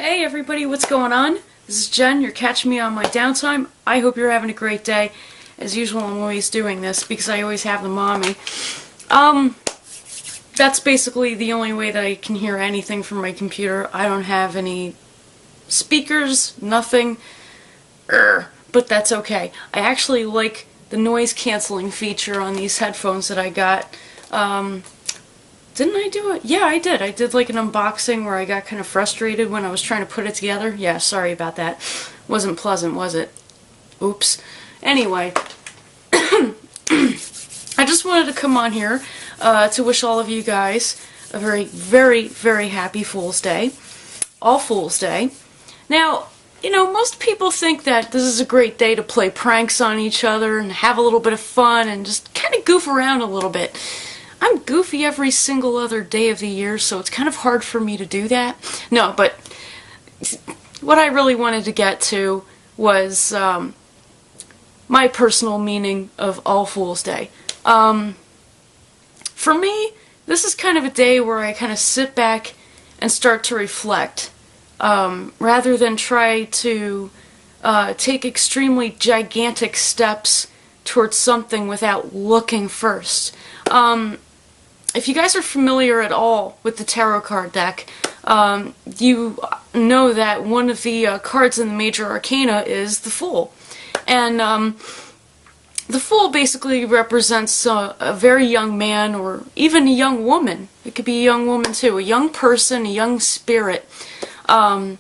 Hey everybody, what's going on? This is Jen, you're catching me on my downtime. I hope you're having a great day. As usual, I'm always doing this because I always have them on me. That's basically the only way that I can hear anything from my computer. I don't have any speakers, nothing. But that's okay. I actually like the noise canceling feature on these headphones that I got. Didn't I do it? Yeah, I did. I did like an unboxing where I got kind of frustrated when I was trying to put it together. Yeah, sorry about that. Wasn't pleasant, was it? Oops. Anyway, I just wanted to come on here to wish all of you guys a very, very, very happy Fool's Day. All Fool's Day. Now, you know, most people think that this is a great day to play pranks on each other and have a little bit of fun and just kind of goof around a little bit. I'm goofy every single other day of the year, so it's kind of hard for me to do that. No, but what I really wanted to get to was my personal meaning of All Fool's Day. For me, this is kind of a day where I kind of sit back and start to reflect, rather than try to take extremely gigantic steps towards something without looking first. If you guys are familiar at all with the tarot card deck, you know that one of the cards in the major arcana is the Fool. And the Fool basically represents a very young man, or even a young woman. It could be a young woman too, a young person, a young spirit, that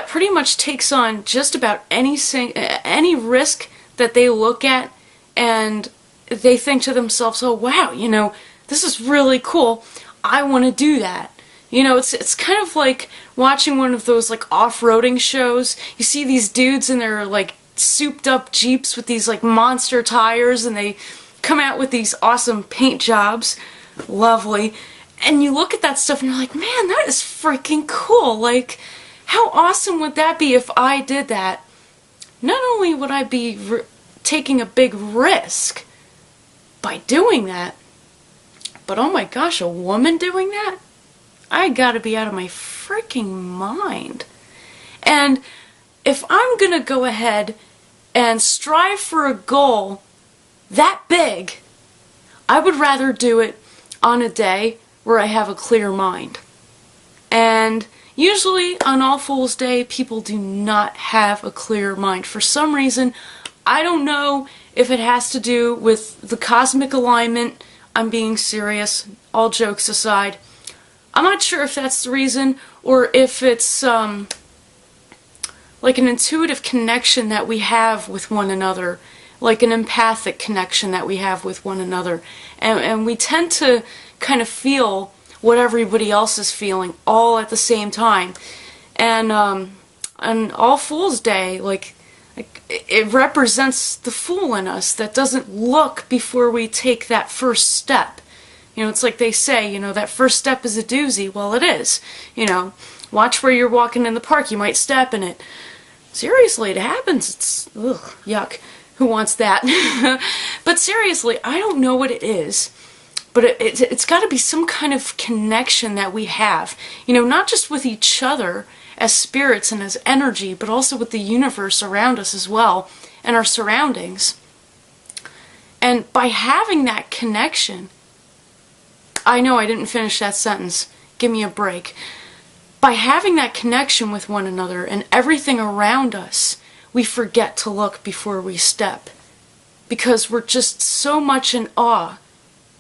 pretty much takes on just about any risk that they look at, and they think to themselves, oh wow, you know, this is really cool, I want to do that. You know, it's kind of like watching one of those like off-roading shows. You see these dudes in their like souped up Jeeps with these like monster tires, and they come out with these awesome paint jobs. Lovely. And you look at that stuff and you're like, man, that is freaking cool. Like, how awesome would that be if I did that? Not only would I be taking a big risk by doing that, but oh my gosh, a woman doing that? I gotta be out of my freaking mind. And if I'm gonna go ahead and strive for a goal that big, I would rather do it on a day where I have a clear mind. And usually on All Fool's Day, people do not have a clear mind. For some reason, I don't know if it has to do with the cosmic alignment. I'm being serious, all jokes aside. I'm not sure if that's the reason, or if it's like an intuitive connection that we have with one another, like an empathic connection that we have with one another. And we tend to kind of feel what everybody else is feeling all at the same time. And on All Fool's Day, like, it represents the fool in us that doesn't look before we take that first step. You know, it's like they say, you know, that first step is a doozy. Well, it is. You know, watch where you're walking in the park, you might step in it. Seriously, it happens. It's, ugh, yuck. Who wants that? But seriously, I don't know what it is, but it's got to be some kind of connection that we have. You know, not just with each other as spirits and as energy, but also with the universe around us as well, and our surroundings. And by having that connection, I know I didn't finish that sentence, give me a break. By having that connection with one another and everything around us, we forget to look before we step, because we're just so much in awe.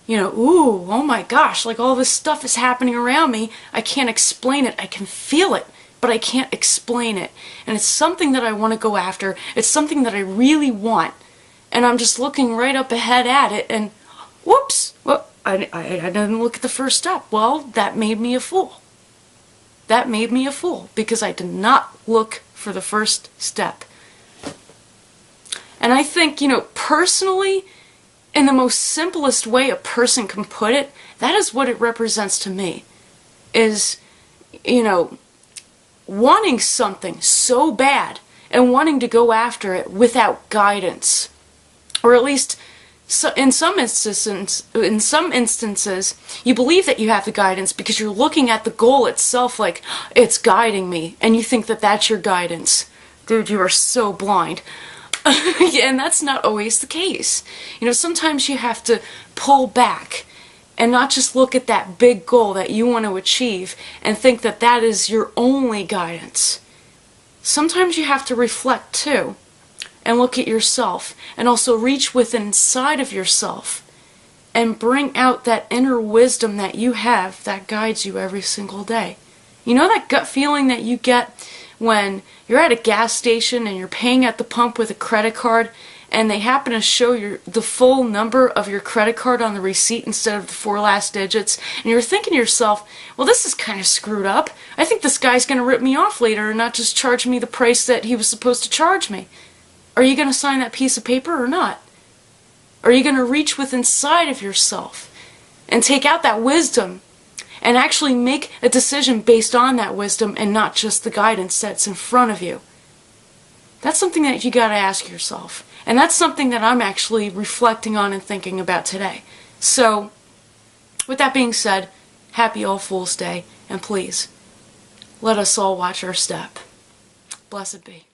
You know, ooh, oh my gosh, like all this stuff is happening around me, I can't explain it, I can feel it, but I can't explain it. And it's something that I want to go after. It's something that I really want. And I'm just looking right up ahead at it, and whoops, well, I didn't look at the first step. Well, that made me a fool. That made me a fool, because I did not look for the first step. And I think, you know, personally, in the most simplest way a person can put it, that is what it represents to me. Is, you know, wanting something so bad and wanting to go after it without guidance, or at least So in some instances, you believe that you have the guidance because you're looking at the goal itself like, it's guiding me, and you think that that's your guidance. Dude, you are so blind. And that's not always the case. You know, sometimes you have to pull back and not just look at that big goal that you want to achieve and think that that is your only guidance. Sometimes you have to reflect too and look at yourself and also reach within inside of yourself and bring out that inner wisdom that you have that guides you every single day. You know that gut feeling that you get when you're at a gas station and you're paying at the pump with a credit card and they happen to show the full number of your credit card on the receipt instead of the 4 last digits, and you're thinking to yourself, well, this is kind of screwed up. I think this guy's going to rip me off later and not just charge me the price that he was supposed to charge me. Are you going to sign that piece of paper or not? Are you going to reach within inside of yourself and take out that wisdom and actually make a decision based on that wisdom and not just the guidance that's in front of you? That's something that you got to ask yourself. And that's something that I'm actually reflecting on and thinking about today. So, with that being said, happy All Fool's Day, and please, let us all watch our step. Blessed be.